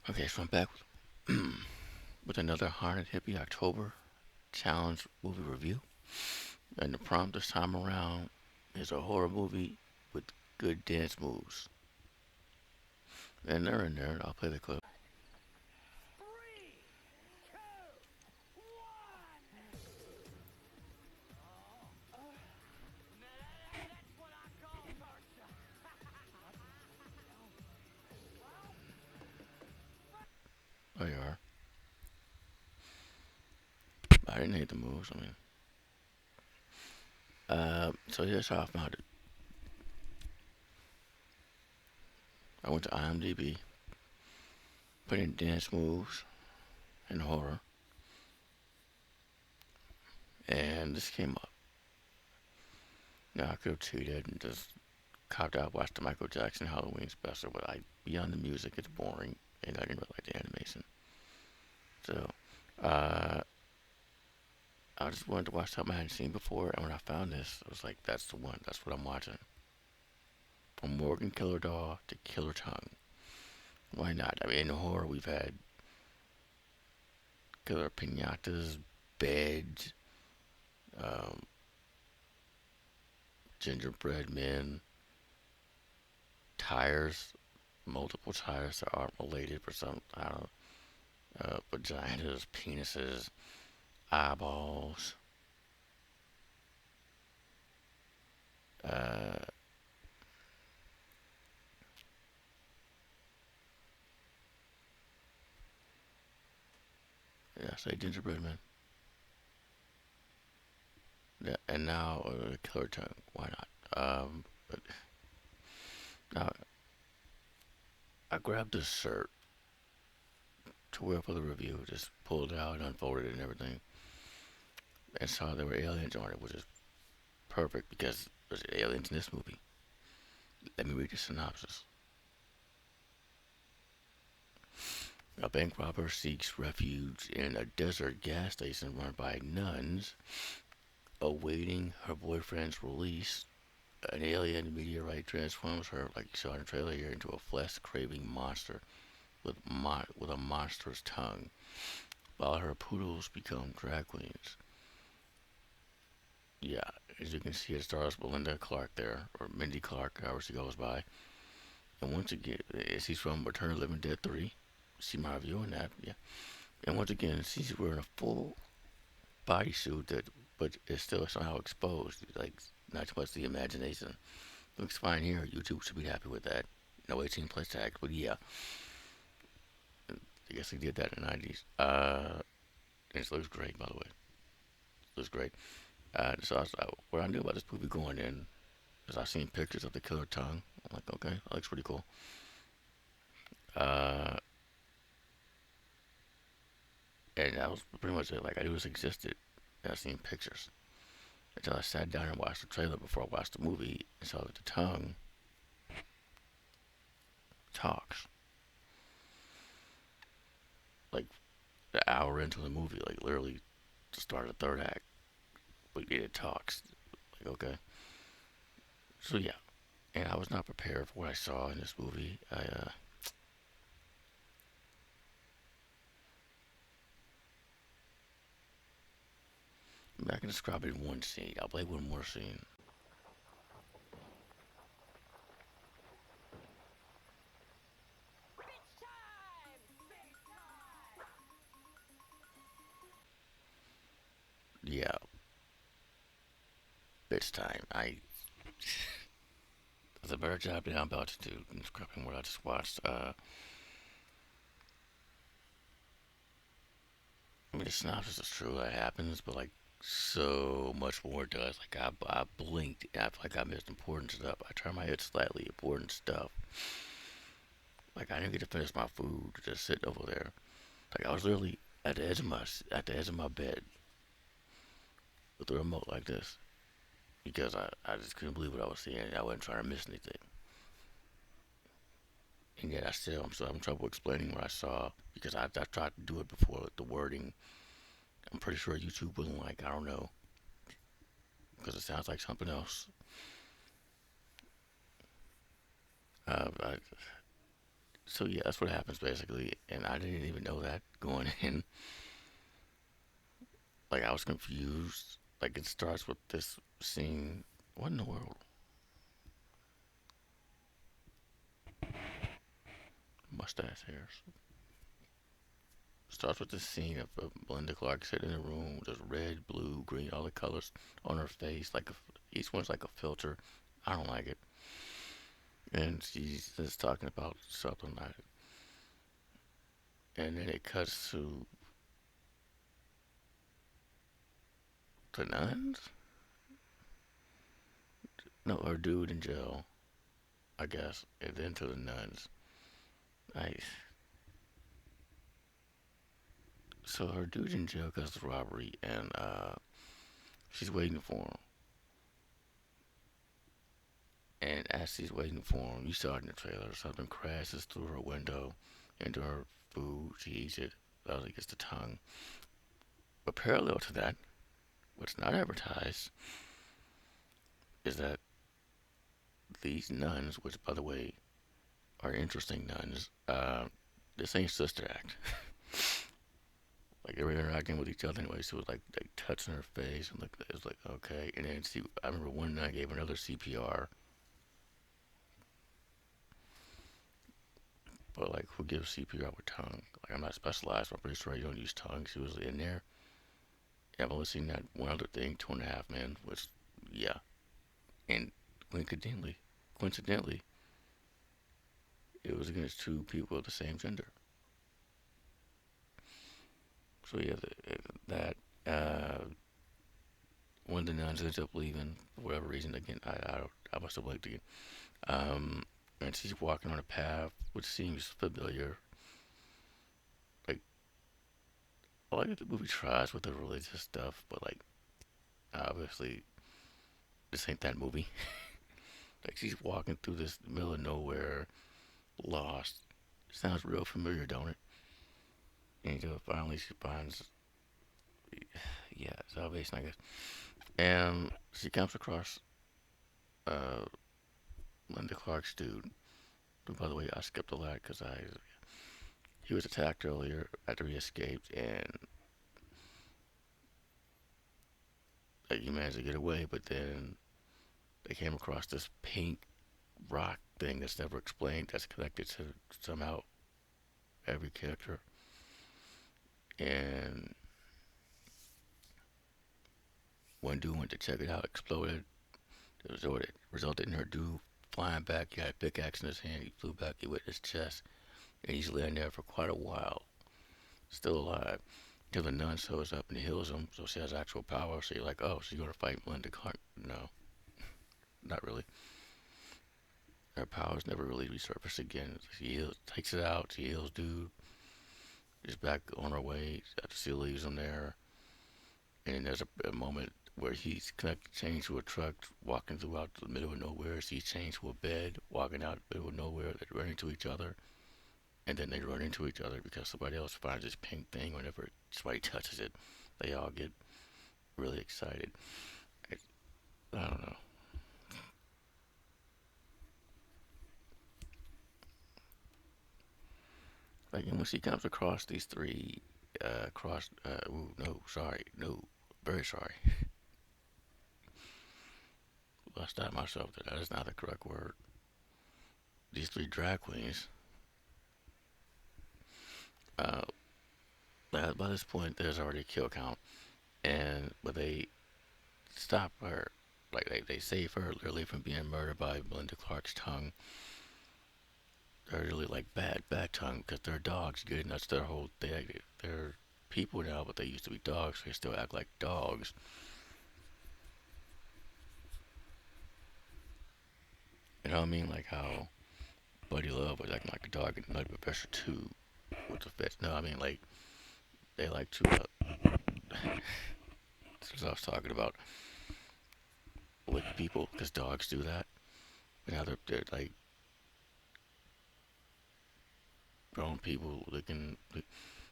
Okay, so I'm back with another Haunted Hippie October Challenge movie review. And the prompt this time around is a horror movie with good dance moves. And they're in there, and I'll play the clip. Oh, you are. I didn't hate the moves. So here's how I found it. I went to IMDb, put in dance moves and horror, and this came up. Now I could have cheated and just copped out, watched the Michael Jackson Halloween special, but beyond the music, it's boring, and I didn't really like the animation. So, uh, I just wanted to watch something I hadn't seen before, and when I found this, I was like, that's the one. That's what I'm watching. From Morgan Killer Doll to Killer Tongue. Why not? I mean, in horror, we've had Killer Pinatas, Beds, um, Gingerbread Men, tires, multiple tires that aren't related for some, I don't know, vaginas, penises, eyeballs, uh, yeah, I say Gingerbread Men. Yeah, and now Killer Tongue. Why not? But now I grabbed this shirt to wear for the review, just pulled it out, unfolded it and everything, and saw there were aliens on it, which is perfect because there's aliens in this movie. Let me read the synopsis. A bank robber seeks refuge in a desert gas station run by nuns. Awaiting her boyfriend's release, an alien meteorite transforms her, like you saw in the trailer here, into a flesh-craving monster with a monstrous tongue, while her poodles become drag queens. Yeah, as you can see, it stars Belinda Clark there, or Mindy Clark, however she goes by. And once again, she's from Return of the Living Dead 3. See my review on that, yeah. And once again, she's wearing a full bodysuit that, but is still somehow exposed. Like, not too much the imagination. Looks fine here. YouTube should be happy with that. No 18 plus tag, but yeah, I guess they did that in the 90s. And it looks great, by the way. It looks great. What I knew about this movie going in is I seen pictures of the killer tongue. I'm like, okay, that looks pretty cool. Uh, and that was pretty much it. Like, I knew this existed. And I seen pictures until I sat down and watched the trailer before I watched the movie and saw that the tongue talks. Like, an hour into the movie, like, literally to start the third act, but it talks. Like, okay. So, yeah. And I was not prepared for what I saw in this movie. I'm not going to describe it in one scene. I'll play one more scene. Yeah, bitch time. It's a better job than I'm about to do in describing what I just watched. I mean, the synopsis is true, that happens, but like so much more does. Like I blinked, and I feel like I missed important stuff. I turned my head slightly, important stuff. Like I didn't get to finish my food, just sitting over there. Like I was literally at the edge of my bed with the remote like this because I just couldn't believe what I was seeing. I wasn't trying to miss anything. And yet I'm still having trouble explaining what I saw because I tried to do it before with the wording. I'm pretty sure YouTube wouldn't like. I don't know because it sounds like something else. I So yeah, that's what happens basically, and I didn't even know that going in. Like I was confused. Like it starts with this scene. What in the world? Mustache hairs. Starts with this scene of Belinda Clark sitting in a room, just red, blue, green, all the colors on her face. Each one's like a filter. I don't like it. And she's just talking about something like it. And then it cuts to the nuns. No, her dude in jail, I guess, and then to the nuns. Nice. So her dude in jail because of the robbery, and she's waiting for him. And as she's waiting for him, you saw it in the trailer, something crashes through her window into her food. She eats it. That gets the tongue. But parallel to that, what's not advertised is that these nuns, which by the way are interesting nuns, this ain't Sister Act. Like they were interacting with each other anyway, so it was like touching her face, and like it was like okay. And then see, I remember one nun gave another CPR, but like who gives CPR with tongue? Like I'm not specialized, but I'm pretty sure you don't use tongue. She was in there. Yeah, I've only seen that one other thing, Two and a Half Men, which yeah, and coincidentally, it was against two people of the same gender. So yeah, that one of the nuns ends up leaving for whatever reason. Again, I must have blinked again. Um, and she's walking on a path which seems familiar. Like I like that the movie tries with the religious stuff, but like obviously this ain't that movie. Like she's walking through this middle of nowhere, lost. Sounds real familiar, don't it? And so finally she finds, yeah, salvation, I guess. And she comes across uh, Linda Clark's dude. Who, by the way, I skipped a lot because he was attacked earlier after he escaped, and like, he managed to get away. But then they came across this pink rock thing that's never explained. That's connected to somehow every character, and one dude went to check it out, exploded. It resulted in her dude flying back. He had a pickaxe in his hand. He flew back. He went his chest, and he's laying there for quite a while, still alive. Till the nun shows up and heals him, so she has actual power. So you're like, oh, she's gonna fight Melinda Clark? No, not really. Her powers never really resurface again. She heals, takes it out. She heals dude. Is back on her way after she leaves him there. And then there's a moment where he's connected, changed to a truck, walking throughout the middle of nowhere. She's changed to a bed, walking out the middle of nowhere. They're running to each other, and then they run into each other because somebody else finds this pink thing. Whenever somebody touches it, they all get really excited. I don't know. Like, and when she comes across these three, ooh, no, sorry, no, very sorry. I stopped myself there. That is not the correct word. These three drag queens, uh, by this point, there's already a kill count, but they stop her. Like, they save her literally from being murdered by Melinda Clark's tongue. They're really like bad tongue because they're dogs, good, and that's their whole thing. They're people now, but they used to be dogs, so they still act like dogs. You know what I mean? Like how Buddy Love was acting like a dog in Nutty Professor 2 with the fits. No, I mean, like, they like to, as I was talking about, lick people because dogs do that. And now they're like grown people licking,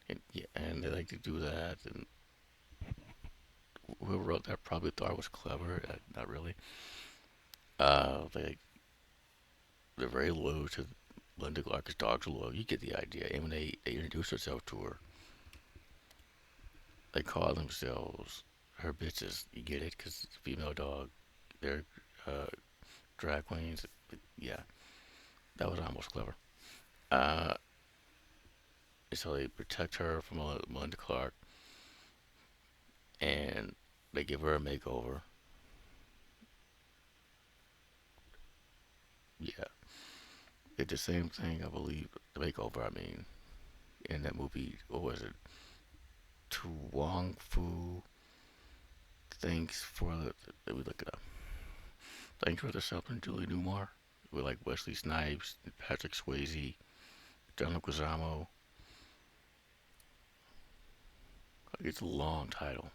and, yeah, and they like to do that. And whoever wrote that probably thought it was clever. Not really. They, they're very low to. Linda Clark is dogs loyal. You get the idea. And when they introduce herself to her, they call themselves her bitches. You get it? Because it's a female dog. They're uh, drag queens. Yeah, that was almost clever. Uh, so they protect her from Melinda Clark, and they give her a makeover. Yeah, did the same thing, I believe. The makeover, I mean, in that movie. What was it? To Wong Fu. Thanks for the. Let me look it up. Thanks for the something, Julie Newmar. With like Wesley Snipes, Patrick Swayze, John Leguizamo. It's a long title.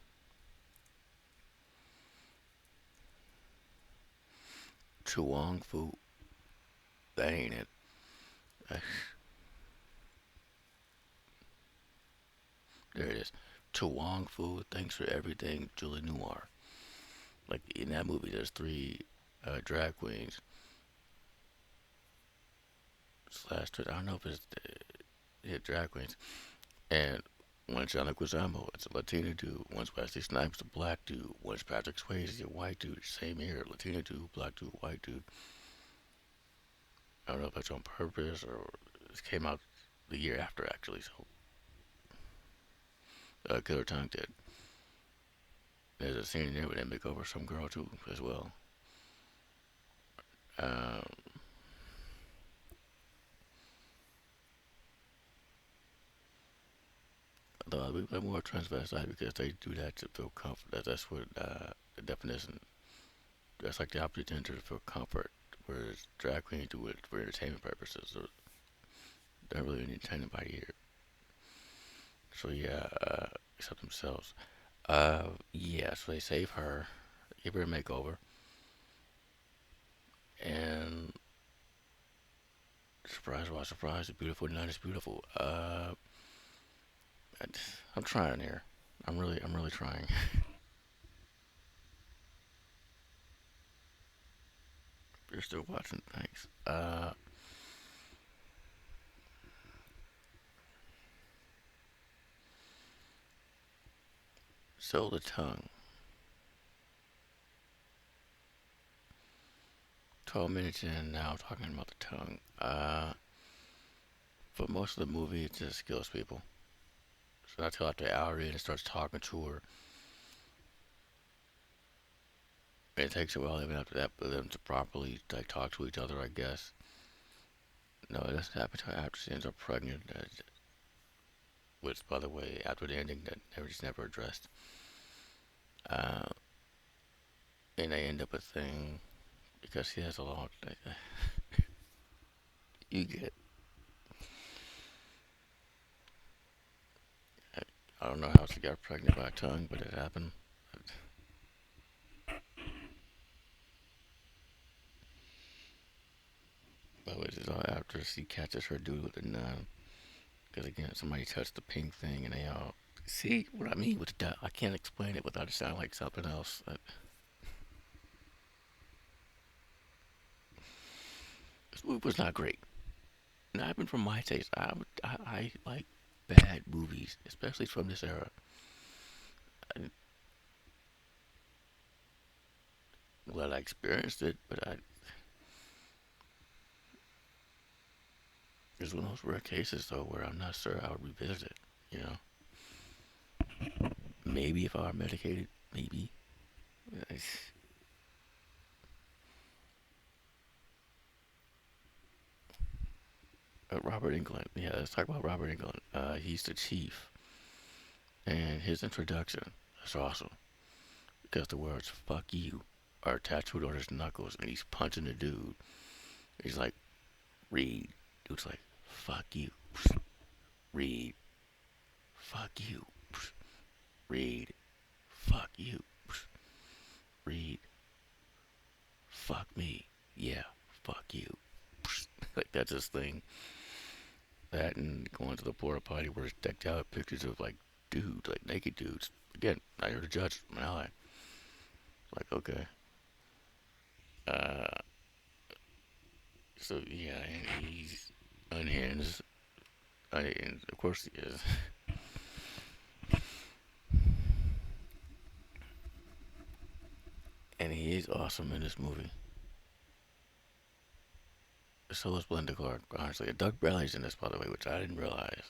To Wong Fu. That ain't it. Uh, there it is. To Wong Fu. Thanks for everything, Julie Newmar. Like in that movie, there's three drag queens slash. I don't know if it's yeah, drag queens. And one's John Leguizamo, it's a Latina dude. One's Wesley Snipes, a black dude. One's Patrick Swayze, a white dude. Same here, Latina dude, black dude, white dude. I don't know if that's on purpose or it came out the year after actually. So Killer Tongue did. There's a scene in there where they make over some girl too as well. Um, Though we play more transvestite because they do that to feel comfort. That's what the definition. That's like the opposite gender to feel comfort, whereas drag queens do it for entertainment purposes. So they're really intended by here. So yeah, except themselves. Yeah. So they save her, give her a makeover, and surprise, why surprise? The beautiful night is beautiful. I'm trying here. I'm really trying. You're still watching. Thanks. So the tongue. 12 minutes in now, talking about the tongue. For most of the movie, it just kills people. So not till after an hour in, it starts talking to her. It takes a while even after that for them to properly like talk to each other, I guess. No, it doesn't happen until after she ends up pregnant. Which, by the way, after the ending, that never just never addressed. Uh, and they end up a thing because she has a long. You get. I don't know how she got pregnant by a tongue, but it happened. But it is all after she catches her dude with the nun. Because again, somebody touched the pink thing, and they all see what I mean with the. I can't explain it without it sounding like something else. This movie was not great. Not even from my taste. I like bad movies, especially from this era. I'm glad I experienced it, but it's one of those rare cases though where I'm not sure I would revisit it. You know, maybe if I were medicated, maybe. Robert Englund. Yeah, let's talk about Robert Englund. He's the chief, and his introduction is awesome because the words "fuck you" are tattooed on his knuckles, and he's punching the dude. He's like, "Read." Dude's like, "Fuck you." Read. Fuck you. Read. Fuck you. Read. Fuck me. Yeah. Fuck you. Like that's his thing. That and going to the porta potty where it's decked out with pictures of like dudes, like naked dudes. Again, not here to judge. I'm an ally. Like okay. Uh. So yeah, and he's unhinged. And of course he is. And he is awesome in this movie. So is Belinda Clark, honestly. Doug Bradley's in this, by the way, which I didn't realize.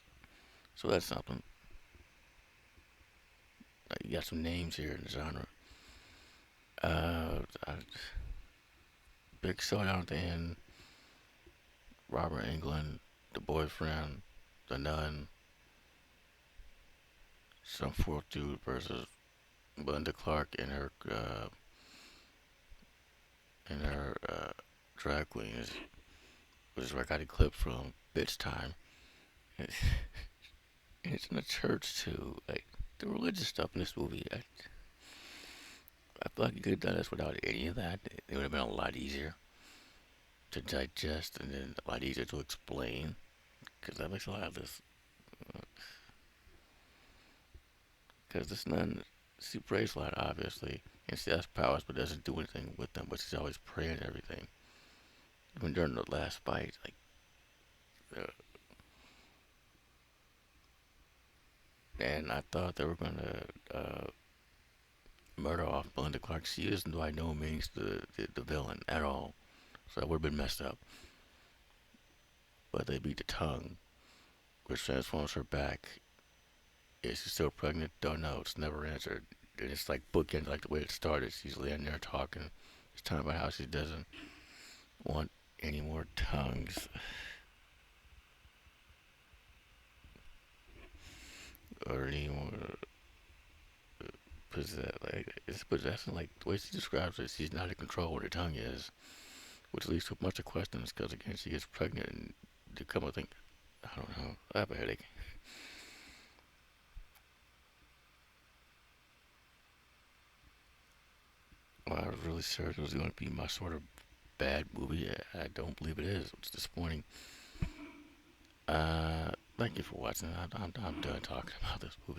So that's something. You got some names here in the genre. Uh, I, Big showdown at the end. Robert Englund, the boyfriend, the nun, some fourth dude versus Belinda Clark and her drag queens, which is where I got a clip from Bitch Time. And it's in the church too. Like the religious stuff in this movie, I feel like you could have done this without any of that. It would have been a lot easier to digest and then a lot easier to explain. Because that makes a lot of this. Because this nun, she prays a lot, obviously, and she has powers, but doesn't do anything with them. But she's always praying and everything. Even during the last fight, like, uh, and I thought they were gonna murder off Belinda Clark. She isn't by no means the villain at all, so that would have been messed up. But they beat the tongue, which transforms her back. Is she still pregnant? Don't know. It's never answered. And it's like bookend, like the way it started. She's laying there talking. She's talking about how she doesn't want any more tongues or any more possess. Like it's possessing. Like the way she describes it, she's not in control where her tongue is, which leads to a bunch of questions. Because again, she gets pregnant, and to come and think, I don't know. I have a headache. Well, I was really sure it was going to be my sort of bad movie. I don't believe it is. It's disappointing. Thank you for watching. I'm done talking about this movie.